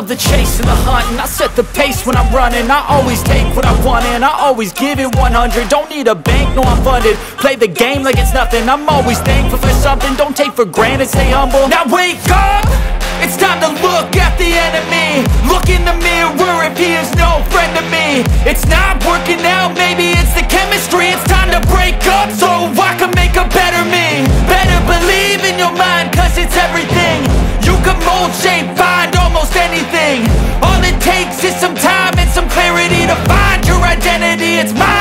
love the chase and the hunt, and I set the pace when I'm running. I always take what I want and I always give it 100. Don't need a bank, no I'm funded. Play the game like it's nothing. I'm always thankful for something. Don't take for granted, stay humble. Now wake up! It's time to look at the enemy. Look in the mirror if he is no friend to me. It's not working out, maybe it's the chemistry. It's time to break up so I can make a better me. Better believe in your mind, cause it's everything. You can mold, shape, find almost anything. All it takes is some time and some clarity to find your identity. It's my